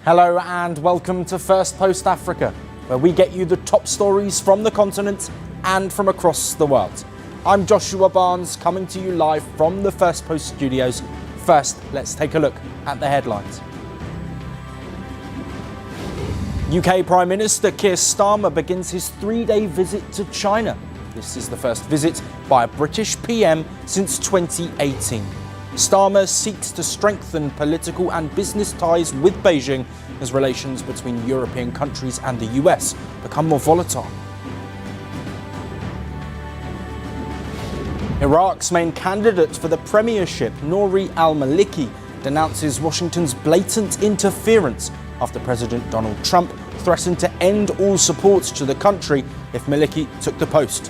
Hello and welcome to Firstpost Africa, where we get you the top stories from the continent and from across the world. I'm Joshua Barnes, coming to you live from the Firstpost studios. First, let's take a look at the headlines. UK Prime Minister Keir Starmer begins his three-day visit to China. This is the first visit by a British PM since 2018. Starmer seeks to strengthen political and business ties with Beijing as relations between European countries and the US become more volatile. Iraq's main candidate for the premiership, Nouri al-Maliki, denounces Washington's blatant interference after President Donald Trump threatened to end all support to the country if Maliki took the post.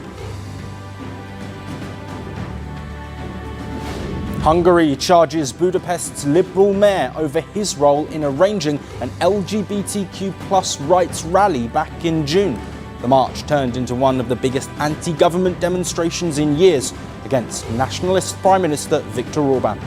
Hungary charges Budapest's Liberal mayor over his role in arranging an LGBTQ+ rights rally back in June. The march turned into one of the biggest anti-government demonstrations in years against nationalist Prime Minister Viktor Orban.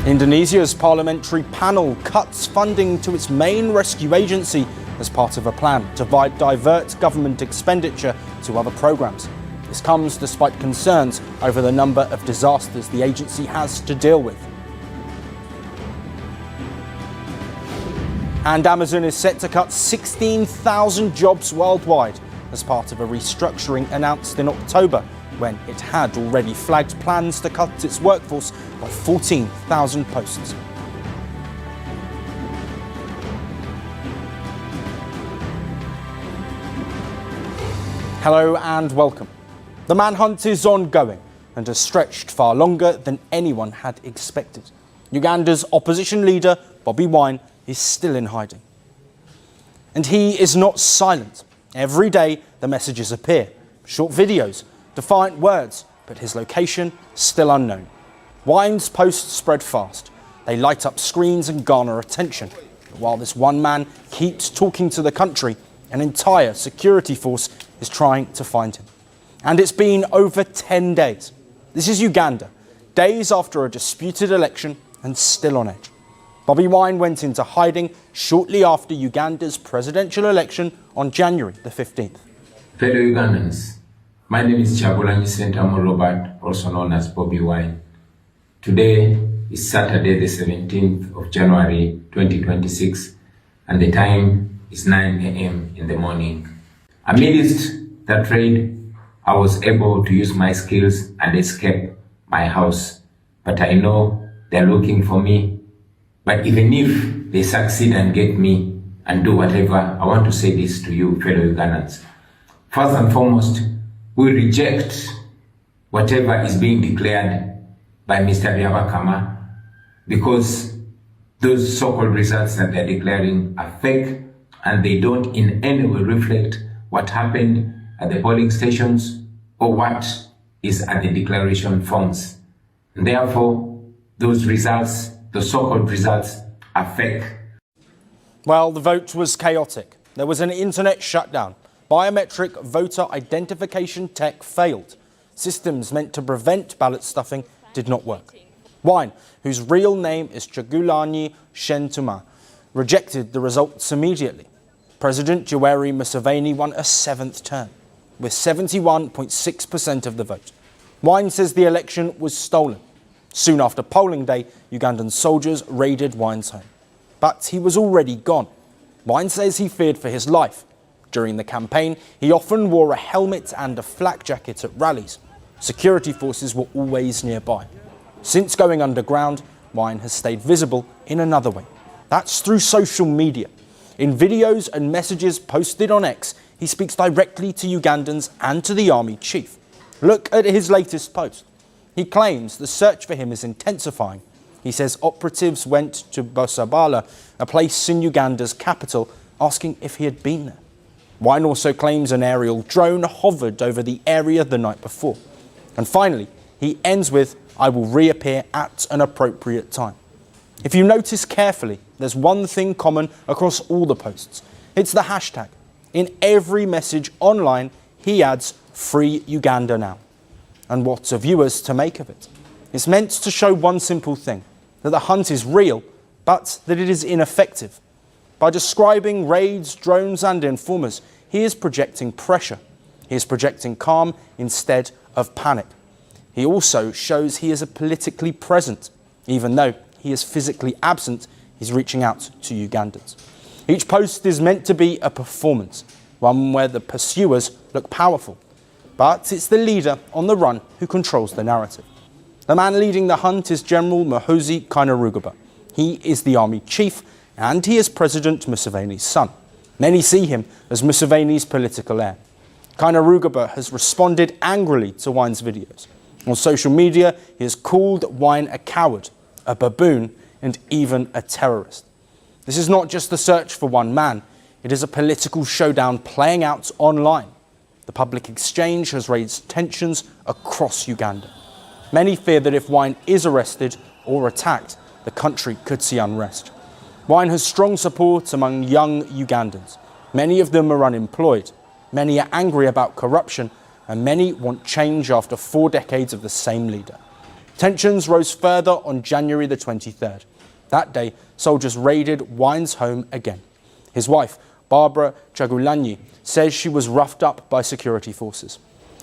Indonesia's parliamentary panel cuts funding to its main rescue agency as part of a plan to divert government expenditure to other programs. This comes despite concerns over the number of disasters the agency has to deal with. And Amazon is set to cut 16,000 jobs worldwide as part of a restructuring announced in October, when it had already flagged plans to cut its workforce by 14,000 posts. Hello and welcome. The manhunt is ongoing and has stretched far longer than anyone had expected. Uganda's opposition leader, Bobi Wine, is still in hiding. And he is not silent. Every day the messages appear, short videos, defiant words, but his location still unknown. Wine's posts spread fast. They light up screens and garner attention. But while this one man keeps talking to the country, an entire security force is trying to find him. And it's been over 10 days. This is Uganda, days after a disputed election and still on edge. Bobi Wine went into hiding shortly after Uganda's presidential election on January the 15th. Fellow Ugandans, my name is Chagulanyi Sentamu Robert, also known as Bobi Wine. Today is Saturday the 17th of January 2026 and the time is 9 a.m. in the morning. Amidst that raid, I was able to use my skills and escape my house. But I know they're looking for me. But even if they succeed and get me and do whatever, I want to say this to you, fellow Ugandans. First and foremost, we reject whatever is being declared by Mr. Byabakama, because those so-called results that they're declaring are fake and they don't in any way reflect what happened at the polling stations or what is at the declaration forms. And therefore, those results, the so-called results, are fake. Well, the vote was chaotic. There was an internet shutdown. Biometric voter identification tech failed. Systems meant to prevent ballot stuffing did not work. Wine, whose real name is Chagulanyi Sentamu, rejected the results immediately. President Yoweri Museveni won a seventh term, with 71.6% of the vote. Wine says the election was stolen. Soon after polling day, Ugandan soldiers raided Wine's home. But he was already gone. Wine says he feared for his life. During the campaign, he often wore a helmet and a flak jacket at rallies. Security forces were always nearby. Since going underground, Wine has stayed visible in another way. That's through social media. In videos and messages posted on X, he speaks directly to Ugandans and to the army chief. Look at his latest post. He claims the search for him is intensifying. He says operatives went to Bosabala, a place in Uganda's capital, asking if he had been there. Wine also claims an aerial drone hovered over the area the night before. And finally, he ends with, "I will reappear at an appropriate time." If you notice carefully, there's one thing common across all the posts. It's the hashtag. In every message online, he adds, "Free Uganda now." And what are viewers to make of it? It's meant to show one simple thing. that the hunt is real, but that it is ineffective. By describing raids, drones and informers, he is projecting pressure. He is projecting calm instead of panic. He also shows he is politically present. Even though he is physically absent, he's reaching out to Ugandans. Each post is meant to be a performance, one where the pursuers look powerful. But it's the leader on the run who controls the narrative. The man leading the hunt is General Muhoozi Kainerugaba. He is the army chief and he is President Museveni's son. Many see him as Museveni's political heir. Kainerugaba has responded angrily to Wine's videos. On social media, he has called Wine a coward, a baboon, and even a terrorist. This is not just the search for one man, it is a political showdown playing out online. The public exchange has raised tensions across Uganda. Many fear that if Wine is arrested or attacked, the country could see unrest. Wine has strong support among young Ugandans. Many of them are unemployed. Many are angry about corruption, and many want change after 4 decades of the same leader. Tensions rose further on January the 23rd. That day, soldiers raided Wine's home again. His wife, Barbara Chagulanyi, says she was roughed up by security forces.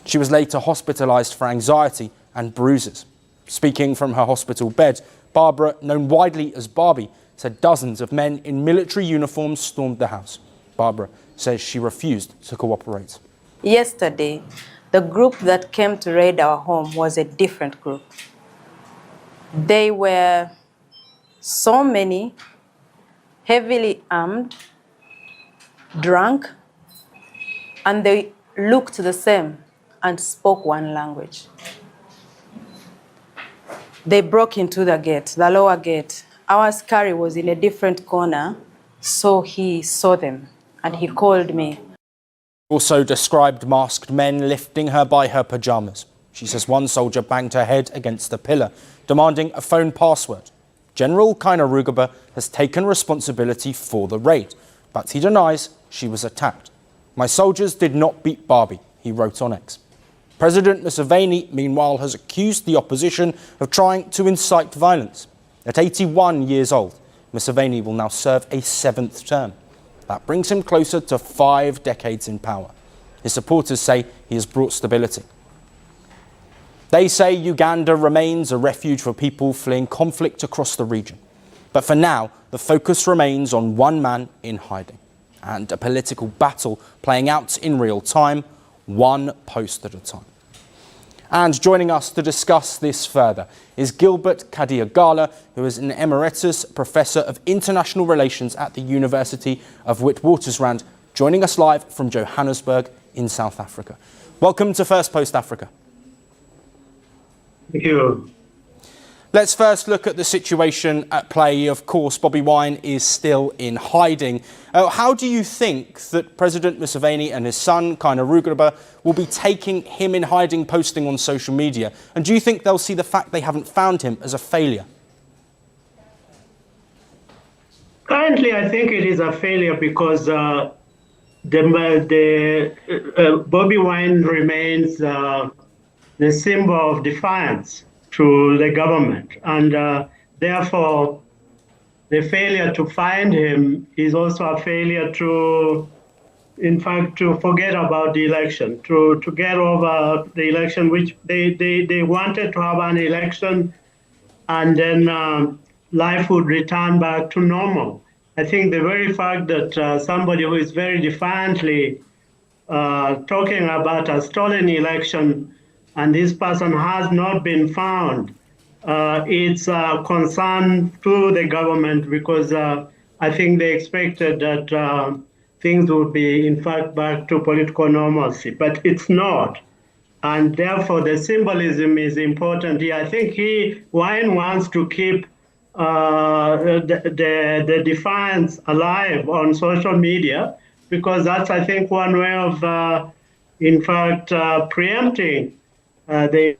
She was later hospitalized for anxiety and bruises. Speaking from her hospital bed, Barbara, known widely as Barbie, said dozens of men in military uniforms stormed the house. Barbara says she refused to cooperate. Yesterday, the group that came to raid our home was a different group. They were so many, heavily armed, drunk, and they looked the same and spoke one language. They broke into the gate, the lower gate. Our askari was in a different corner, so he saw them and he called me. Also described masked men lifting her by her pajamas. She says one soldier banged her head against a pillar, demanding a phone password. General Kainerugaba has taken responsibility for the raid, but he denies she was attacked. My soldiers did not beat Barbie, he wrote on X. President Museveni, meanwhile, has accused the opposition of trying to incite violence. At 81 years old, Museveni will now serve a 7th term. That brings him closer to 5 decades in power. His supporters say he has brought stability. They say Uganda remains a refuge for people fleeing conflict across the region. But for now, the focus remains on one man in hiding and a political battle playing out in real time, one post at a time. And joining us to discuss this further is Gilbert Kadiagala, who is an Emeritus Professor of International Relations at the University of Witwatersrand, joining us live from Johannesburg in South Africa. Welcome to Firstpost Africa. Thank you. Let's first look at the situation at play. Of course, Bobi Wine is still in hiding. How do you think that President Museveni and his son, Kainerugaba, will be taking him in hiding, posting on social media? And do you think they'll see the fact they haven't found him as a failure? Currently, I think it is a failure because Bobi Wine remains the symbol of defiance to the government, and therefore the failure to find him is also a failure to, in fact, to forget about the election, to get over the election, which they wanted to have an election, and then life would return back to normal. I think the very fact that somebody who is very defiantly talking about a stolen election and this person has not been found, it's a concern to the government because I think they expected that things would be, in fact, back to political normalcy, but it's not. And therefore, the symbolism is important here. I think Wine wants to keep the defiance alive on social media because that's, I think, one way of, in fact, preempting the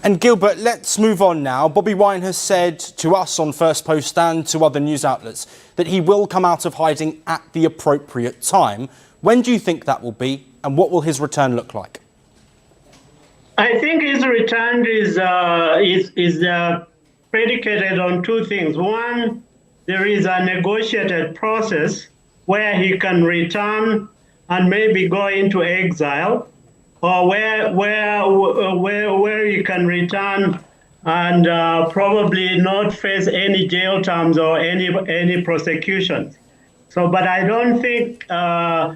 And Gilbert, let's move on now. Bobi Wine has said to us on Firstpost and to other news outlets that he will come out of hiding at the appropriate time. When do you think that will be, and what will his return look like? I think his return is predicated on two things. One, there is a negotiated process where he can return and maybe go into exile, or where he can return and probably not face any jail terms or any prosecutions. So, but I don't think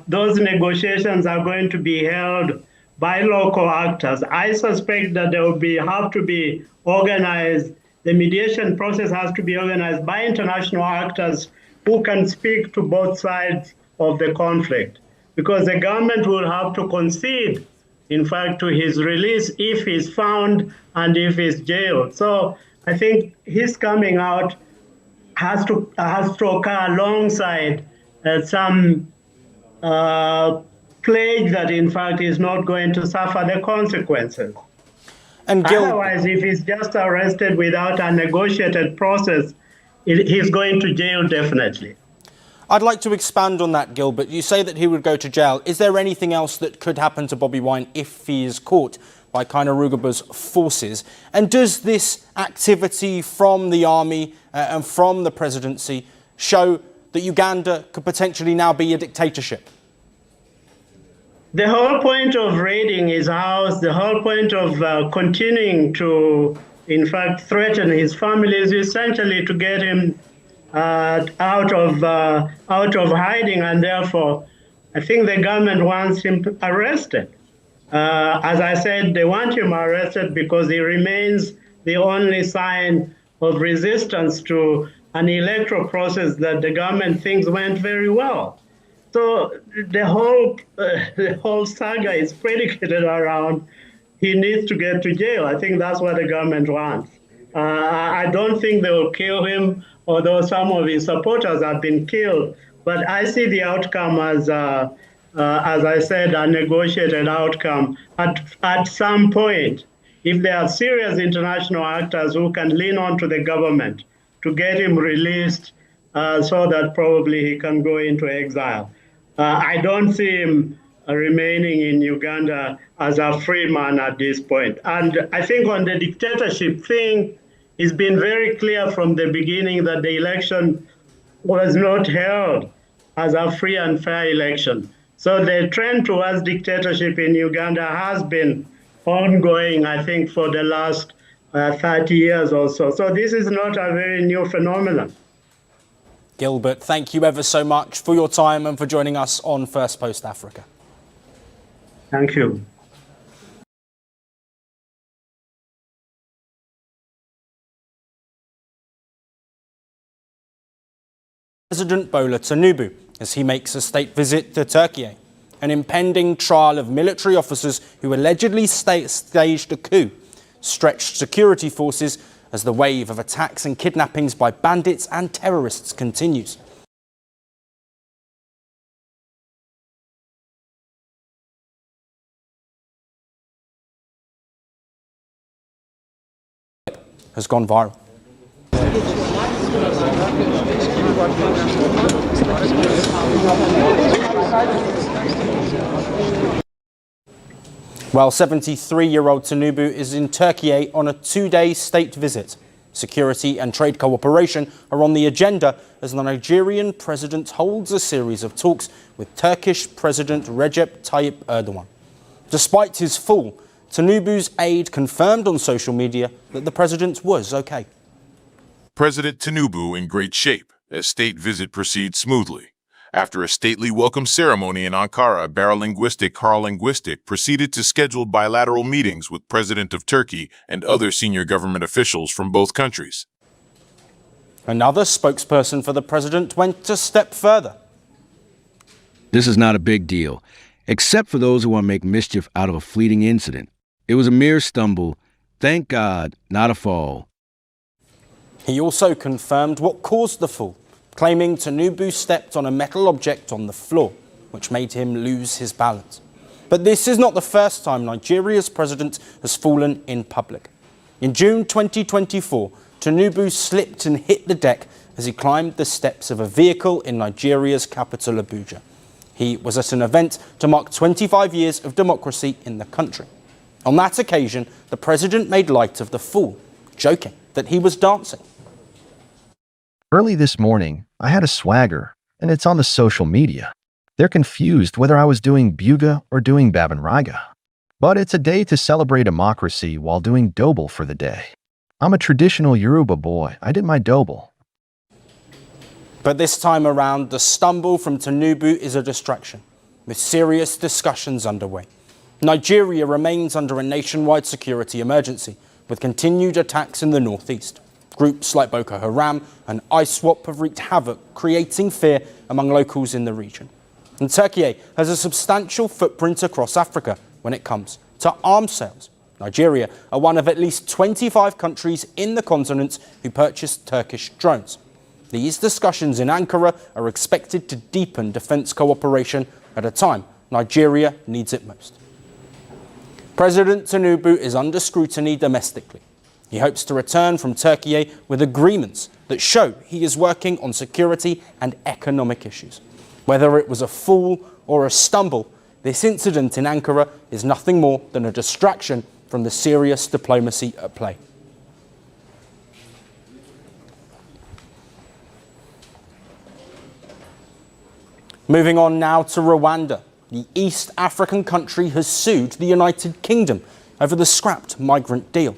those negotiations are going to be held by local actors. I suspect that there will have to be organized. The mediation process has to be organized by international actors who can speak to both sides of the conflict, because the government will have to concede, in fact, to his release if he's found and if he's jailed. So I think his coming out has to occur alongside some pledge that, in fact, is not going to suffer the consequences. And otherwise, if he's just arrested without a negotiated process, he's going to jail definitely. I'd like to expand on that, Gilbert. You say that he would go to jail. Is there anything else that could happen to Bobi Wine if he is caught by Kainerugaba's forces? And does this activity from the army and from the presidency show that Uganda could potentially now be a dictatorship? The whole point of raiding his house, the whole point of continuing to, in fact, threaten his family is essentially to get him out of hiding, and therefore, I think the government wants him arrested. As I said, they want him arrested because he remains the only sign of resistance to an electoral process that the government thinks went very well. So the whole saga is predicated around he needs to get to jail. I think that's what the government wants. I don't think they will kill him, although some of his supporters have been killed. But I see the outcome as I said, a negotiated outcome. At some point, if there are serious international actors who can lean on to the government to get him released so that probably he can go into exile. I don't see him remaining in Uganda as a free man at this point. And I think on the dictatorship thing, it's been very clear from the beginning that the election was not held as a free and fair election. So the trend towards dictatorship in Uganda has been ongoing, I think, for the last 30 years or so. So this is not a very new phenomenon. Gilbert, thank you ever so much for your time and for joining us on Firstpost Africa. Thank you. President Bola Tinubu, as he makes a state visit to Turkey. An impending trial of military officers who allegedly staged a coup stretched security forces as the wave of attacks and kidnappings by bandits and terrorists continues. Has gone viral. Well, 73-year-old Tinubu is in Turkey on a two-day state visit. Security and trade cooperation are on the agenda as the Nigerian president holds a series of talks with Turkish President Recep Tayyip Erdogan. Despite his fall, Tinubu's aide confirmed on social media that the president was okay. President Tinubu in great shape as state visit proceeds smoothly. After a stately welcome ceremony in Ankara, Carl Linguistic proceeded to scheduled bilateral meetings with President of Turkey and other senior government officials from both countries. Another spokesperson for the president went a step further. This is not a big deal, except for those who want to make mischief out of a fleeting incident. It was a mere stumble. Thank God, not a fall. He also confirmed what caused the fall, claiming Tinubu stepped on a metal object on the floor, which made him lose his balance. But this is not the first time Nigeria's president has fallen in public. In June 2024, Tinubu slipped and hit the deck as he climbed the steps of a vehicle in Nigeria's capital, Abuja. He was at an event to mark 25 years of democracy in the country. On that occasion, the president made light of the fool, joking that he was dancing. Early this morning, I had a swagger, and it's on the social media. They're confused whether I was doing Buga or doing Babinraga. But it's a day to celebrate democracy while doing Dobel for the day. I'm a traditional Yoruba boy. I did my Dobel. But this time around, the stumble from Tinubu is a distraction, with serious discussions underway. Nigeria remains under a nationwide security emergency, with continued attacks in the northeast. Groups like Boko Haram and ISWAP have wreaked havoc, creating fear among locals in the region. And Turkey has a substantial footprint across Africa when it comes to arms sales. Nigeria are one of at least 25 countries in the continent who purchase Turkish drones. These discussions in Ankara are expected to deepen defence cooperation at a time Nigeria needs it most. President Tinubu is under scrutiny domestically. He hopes to return from Turkey with agreements that show he is working on security and economic issues. Whether it was a fool or a stumble, this incident in Ankara is nothing more than a distraction from the serious diplomacy at play. Moving on now to Rwanda. The East African country has sued the United Kingdom over the scrapped migrant deal.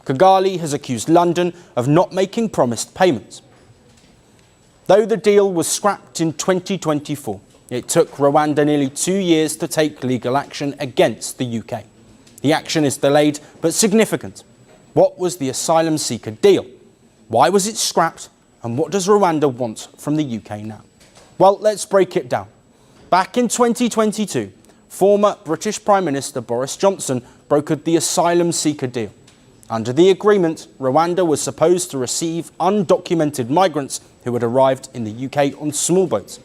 Kigali has accused London of not making promised payments. Though the deal was scrapped in 2024, it took Rwanda nearly 2 years to take legal action against the UK. The action is delayed but significant. What was the asylum seeker deal? Why was it scrapped? And what does Rwanda want from the UK now? Well, let's break it down. Back in 2022, former British Prime Minister Boris Johnson brokered the asylum seeker deal. Under the agreement, Rwanda was supposed to receive undocumented migrants who had arrived in the UK on small boats.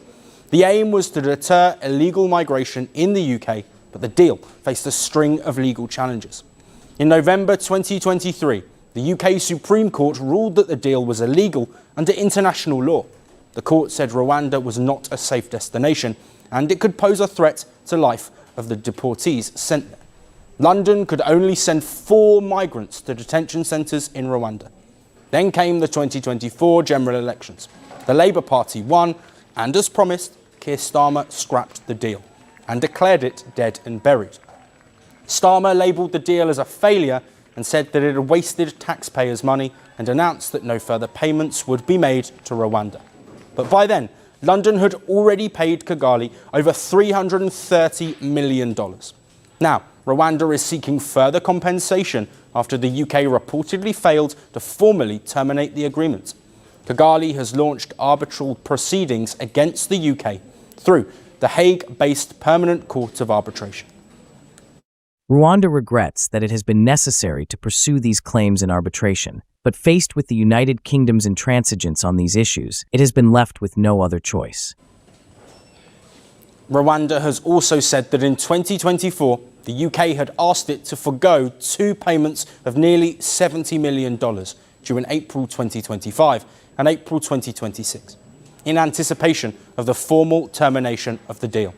The aim was to deter illegal migration in the UK, but the deal faced a string of legal challenges. In November 2023, the UK Supreme Court ruled that the deal was illegal under international law. The court said Rwanda was not a safe destination and it could pose a threat to life of the deportees sent there. London could only send 4 migrants to detention centres in Rwanda. Then came the 2024 general elections. The Labour Party won, and as promised, Keir Starmer scrapped the deal and declared it dead and buried. Starmer labelled the deal as a failure and said that it had wasted taxpayers' money and announced that no further payments would be made to Rwanda. But by then, London had already paid Kigali over $330 million. Now, Rwanda is seeking further compensation after the UK reportedly failed to formally terminate the agreement. Kigali has launched arbitral proceedings against the UK through the Hague-based Permanent Court of Arbitration. Rwanda regrets that it has been necessary to pursue these claims in arbitration, but faced with the United Kingdom's intransigence on these issues, it has been left with no other choice. Rwanda has also said that in 2024, the UK had asked it to forgo 2 payments of nearly $70 million due in April 2025 and April 2026, in anticipation of the formal termination of the deal.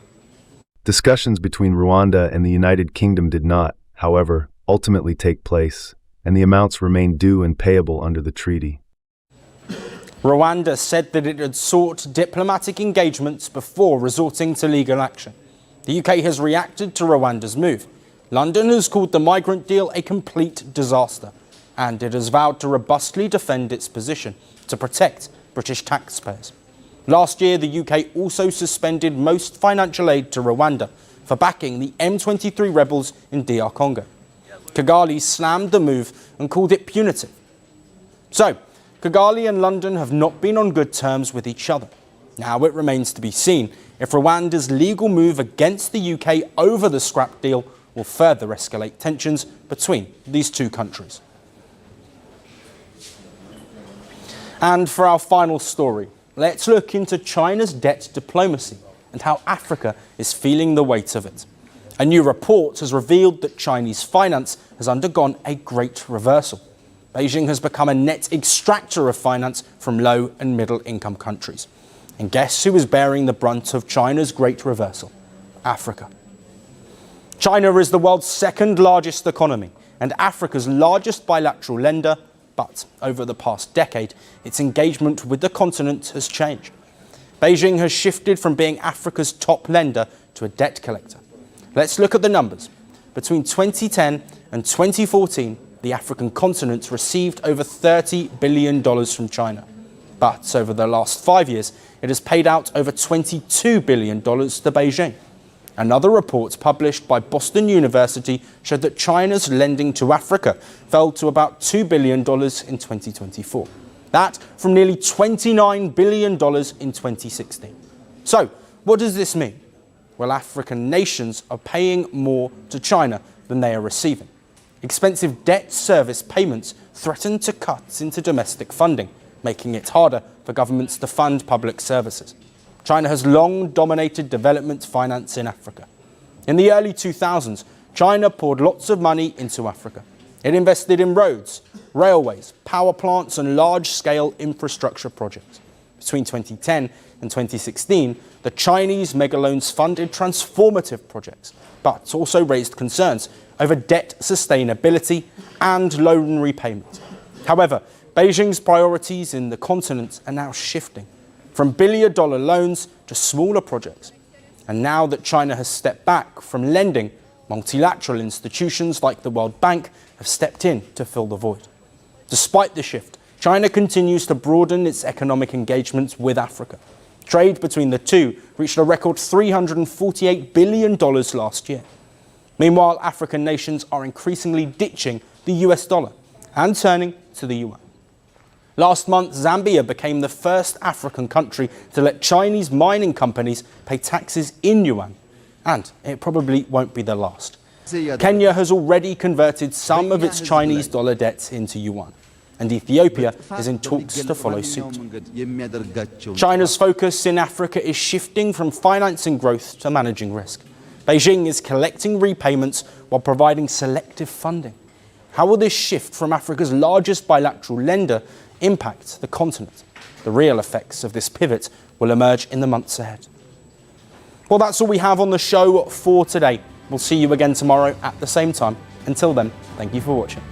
Discussions between Rwanda and the United Kingdom did not, however, ultimately take place, and the amounts remain due and payable under the treaty. Rwanda said that it had sought diplomatic engagements before resorting to legal action. The UK has reacted to Rwanda's move. London has called the migrant deal a complete disaster, and it has vowed to robustly defend its position to protect British taxpayers. Last year, the UK also suspended most financial aid to Rwanda for backing the M23 rebels in DR Congo. Kigali slammed the move and called it punitive. So, Kigali and London have not been on good terms with each other. Now it remains to be seen if Rwanda's legal move against the UK over the scrap deal will further escalate tensions between these two countries. And for our final story, let's look into China's debt diplomacy and how Africa is feeling the weight of it. A new report has revealed that Chinese finance has undergone a great reversal. Beijing has become a net extractor of finance from low and middle income countries. And guess who is bearing the brunt of China's great reversal? Africa. China is the world's second largest economy and Africa's largest bilateral lender, but over the past decade, its engagement with the continent has changed. Beijing has shifted from being Africa's top lender to a debt collector. Let's look at the numbers. Between 2010 and 2014, the African continent received over $30 billion from China. But over the last 5 years, it has paid out over $22 billion to Beijing. Another report published by Boston University showed that China's lending to Africa fell to about $2 billion in 2024. That from nearly $29 billion in 2016. So, what does this mean? Well, African nations are paying more to China than they are receiving. Expensive debt service payments threaten to cut into domestic funding, making it harder for governments to fund public services. China has long dominated development finance in Africa. In the early 2000s, China poured lots of money into Africa. It invested in roads, railways, power plants, and large-scale infrastructure projects. Between 2010 and 2016, the Chinese megaloans funded transformative projects, but also raised concerns over debt sustainability and loan repayment. However, Beijing's priorities in the continent are now shifting from billion-dollar loans to smaller projects. And now that China has stepped back from lending, multilateral institutions like the World Bank have stepped in to fill the void. Despite the shift, China continues to broaden its economic engagements with Africa. Trade between the two reached a record $348 billion last year. Meanwhile, African nations are increasingly ditching the US dollar and turning to the yuan. Last month, Zambia became the first African country to let Chinese mining companies pay taxes in yuan. And it probably won't be the last. Kenya has already converted some of its Chinese dollar debts into yuan. And Ethiopia is in talks to follow suit. China's focus in Africa is shifting from financing growth to managing risk. Beijing is collecting repayments while providing selective funding. How will this shift from Africa's largest bilateral lender impact the continent? The real effects of this pivot will emerge in the months ahead. Well, that's all we have on the show for today. We'll see you again tomorrow at the same time. Until then, thank you for watching.